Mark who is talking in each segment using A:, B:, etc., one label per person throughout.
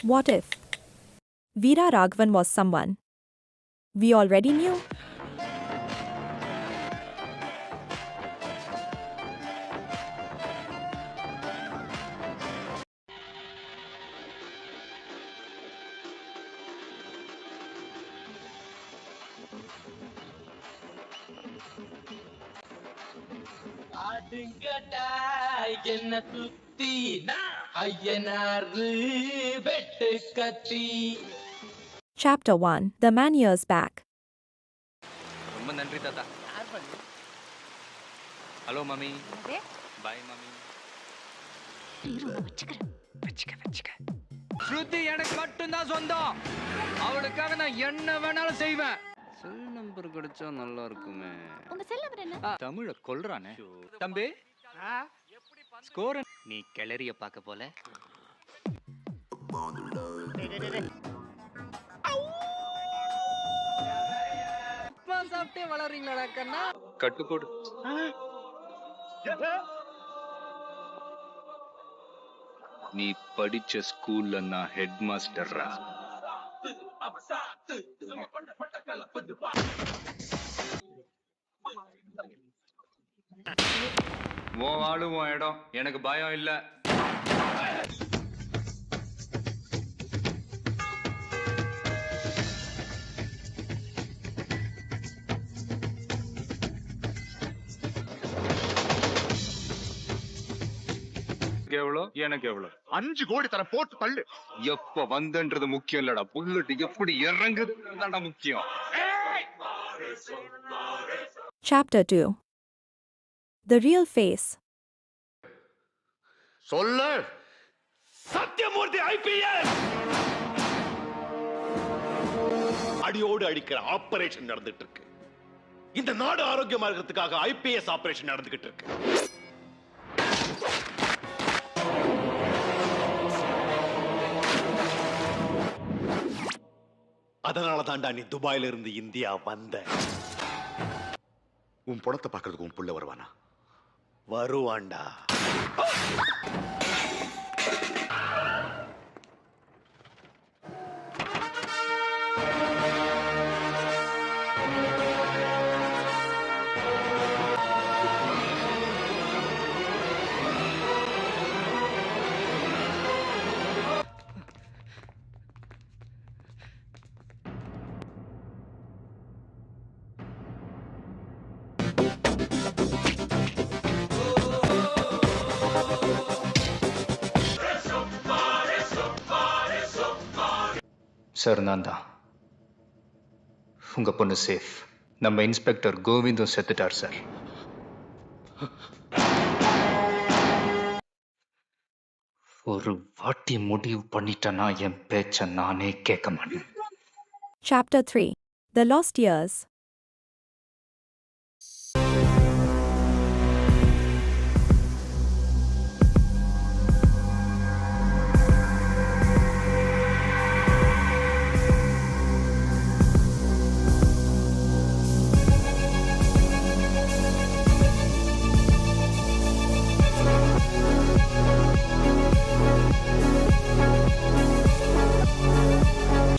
A: What if Veera Raghavan was someone we already knew?
B: ஆடுங்கடா என்ன சுத்தி ஐயனாரு வெட்டு கத்தி.
A: Chapter 1 The Man Years Back.
C: ரொம்ப நன்றி தாத்தா. Hello mummy. Bye mummy. Shruti எனக்கு மட்டும்தான் சொந்தம். அவளுக்காக நான் என்ன வேணாலும் செய்வேன். செல் நம்பர் கிடைச்சா நல்லா இருக்குமே.
D: உங்க செல் நம்பர் என்ன?
C: தமிழ கொல்றானே. தம்பி ஸ்கோர் நீ கிளறிய பார்க்க போல. சாப்பிட்டே வளர்றீங்களா கண்ணா? கட்டுக்கோடு. நீ படிச்ச ஸ்கூல்ல நான் ஹெட் மாஸ்டர்ரா. உன் ஆளு உன் இடம், எனக்கு பயம் இல்ல. எவ்வளோ எனக்கு எவ்வளோ?
E: 5 கோடி தர போட்டு தள்ளு.
C: எப்ப வந்தன்றது முக்கியம் இல்லடா, புல்லட் எப்படி இறங்குது தான்டா முக்கியம்.
A: Chapter 2 The Real Face.
E: சொல்லு. சத்யமூர்த்தி ஐபிஎஸ் அடியோடு அடிக்கிற ஆபரேஷன் நடந்துட்டு இருக்கு. இந்த நாடு ஆரோக்கியமா இருக்கிறதுக்காக ஐபிஎஸ் ஆபரேஷன் நடந்துகிட்டு இருக்கு. அதனால தான்டா நீ துபாயில இருந்து இந்தியா வந்த. உன் பணத்தை பார்க்கறதுக்கு உன் புள்ள வருவானா? வருவான்டா.
C: சார் நான் தான். உங்க பொண்ணு சேஃப். நம்ம இன்ஸ்பெக்டர் கோவிந்தும் செத்துட்டார் சார். ஒரு வாட்டி முடிவு பண்ணிட்டேன்னா என் பேச்ச நானே கேட்க மாட்டேன்.
A: Chapter 3 The Lost Years.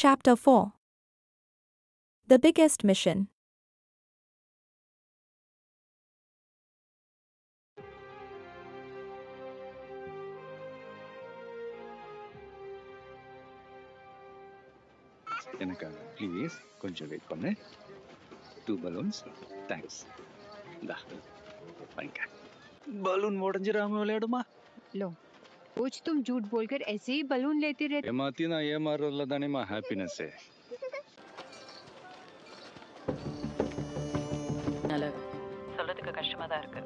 A: Chapter 4 The Biggest Mission.
C: எனக்காக ப்ளீஸ் கொஞ்சம் வெயிட் பண்ணு. 2 பலூன்ஸ். தேங்க்ஸ். இந்தா வாங்க. பலூன் உடைஞ்சிராம விளையாடுமா?
F: लो कुछ तुम झूठ बोलकर ऐसे ही बलून लेते रहते.
C: ஏமாத்தி நான் ஏமாறதுல தானேமா ஹாப்பினஸ்.
G: சொல்றதுக்கு கஷ்டமா தான் இருக்கு.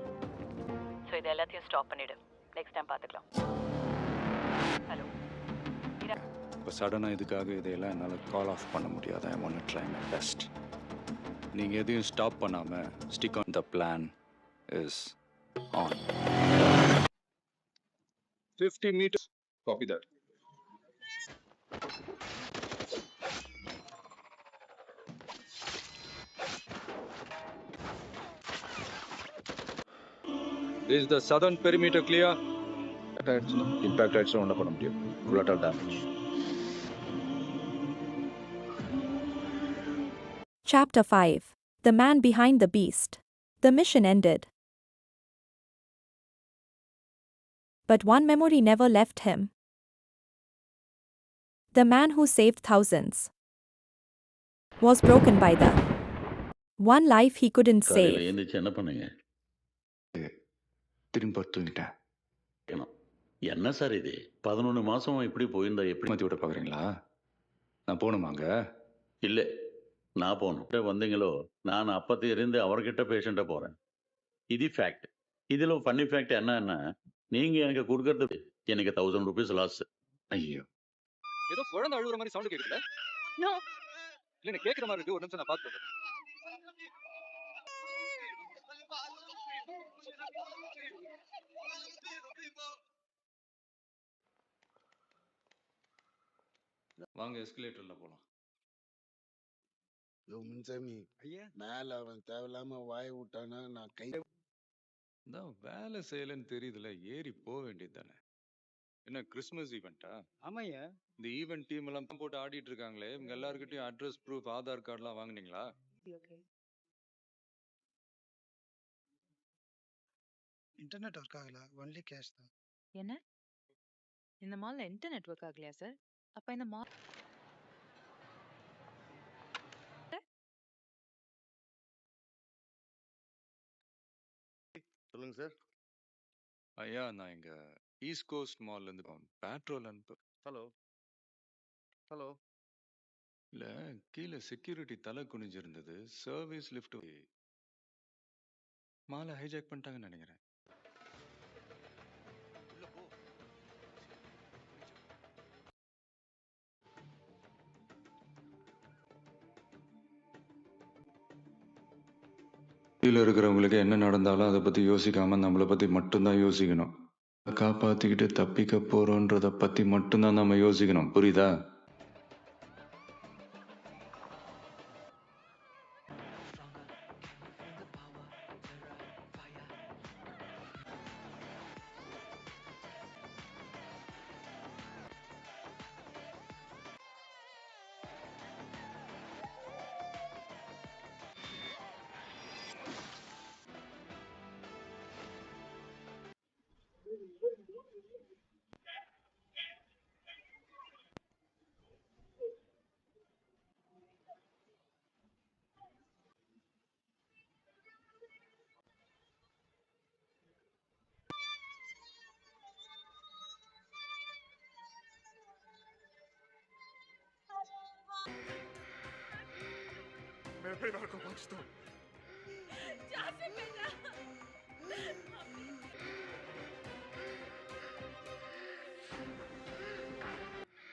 G: ஸோ இது எல்லாத்தையும் ஸ்டாப் பண்ணிடு. நெக்ஸ்ட் டைம் பார்த்துக்கலாம். ஹலோ.
C: இப்போ சடனாக இதுக்காக இதையெல்லாம் என்னால் கால் ஆஃப் பண்ண முடியாது. I want to try my best. நீங்கள் எதையும் ஸ்டாப் பண்ணாமல் stick on the plan is on. 50 meters. Copy that. Is the southern perimeter clear? Impact ஆயிடுச்சுன்னா ஒன்றும் பண்ண முடியாது. Collateral damage.
A: Chapter 5. The Man Behind the Beast. The mission ended. But one memory never left him. The man who saved thousands was broken by the one life he couldn't
D: காலையில்
A: save.
D: எழுந்திரிச்சு என்ன பண்ணுங்க
C: திரும்ப தூங்கிட்டேன்.
D: என்ன sir இது 11 மாசம் இப்படி போயிருந்தா எப்படி
C: மாற்றி விட பார்க்குறீங்களா? நான் போகணுமாங்க?
D: இல்லை நான் போகணும் வந்தீங்களோ நான் அப்பத்தி இருந்து அவர்கிட்ட பேஷண்ட்டை போகிறேன் இது ஃபேக்ட் இதில் ஃபன்னி ஃபேக்ட் என்னன்னா நீங்கள் எனக்கு கொடுக்கறது எனக்கு 1000 rupees லாஸ்
C: ஐயோ,
H: ஏதோ குழந்தை அழுகுற மாதிரி சவுண்ட் கேக்குதுல?
G: நோ.
H: இல்ல எனக்கு கேக்குற மாதிரி இருக்கு. ஒரு நிமிஷம் நான் பாத்து
C: வாங்க எஸ்கலேட்டர்ல போலாம்.
I: முன்சாமி
H: ஐயா
I: மேல அவன் தேவையில்லாம வாய் விட்டானா நான் கை
C: தான் வேலை செய்யலன்னு தெரியுதுல, ஏறி போக வேண்டியது தானே. என்ன கிறிஸ்மஸ் ஈவெண்ட்டா?
H: ஆமாய்யா.
C: இந்த ஈவெண்ட் டீம் எல்லாம் போட்டு ஆடிட்டு இருக்காங்களே, இவங்க எல்லார்கிட்டயும் அட்ரஸ் ப்ரூஃப் ஆதார் கார்டுலாம் வாங்குனீங்களா?
J: இன்டர்நெட் ஒர்க் ஆகல, ஒன்லி கேஷ் தான்.
G: என்ன? இந்த மால்ல இன்டர்நெட் ஒர்க் ஆகலையா சார்? அப்ப இந்த மால்
E: சொல்லுங்க சார்.
C: ஐயா, நான் இங்க ஈஸ்ட் கோஸ்ட் மால்ல இருந்து பேட்ரோல் அனுப்பு.
E: Hello hello.
C: இல்ல, கீழே செக்யூரிட்டி தலை குனிஞ்சிருந்தது. சர்வீஸ் லிஃப்ட் மாலை ஹைஜாக் பண்ணிட்டாங்கன்னு நினைக்கிறேன். கீழே இருக்கிறவங்களுக்கு என்ன நடந்தாலும் அதை பத்தி யோசிக்காம நம்மளை பத்தி மட்டும்தான் யோசிக்கணும். காப்பாத்திக்கிட்டு தப்பிக்க போறோன்றத பத்தி மட்டும்தான் நம்ம யோசிக்கணும். புரியுதா?
E: मैं परिवार को बख्श दो।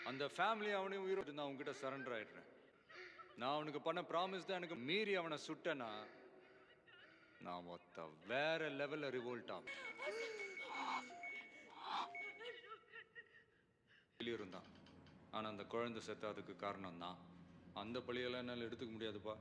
C: அந்த ஃபேமிலி அவனையும் உயிரோடு நான் உங்ககிட்ட சரண்டர் ஆயிடுறேன். நான் அவனுக்கு பண்ண ப்ராமிஸ் தான் எனக்கு மீறி அவனை சுட்டனா நான் மொத்த வேற லெவல்ல ரிவோல்ட் ஆகும். இருந்தான், ஆனா அந்த குழந்தை செத்த அதுக்கு காரணம் தான். அந்த பழியெல்லாம் என்னால் எடுத்துக்க முடியாதுப்பா.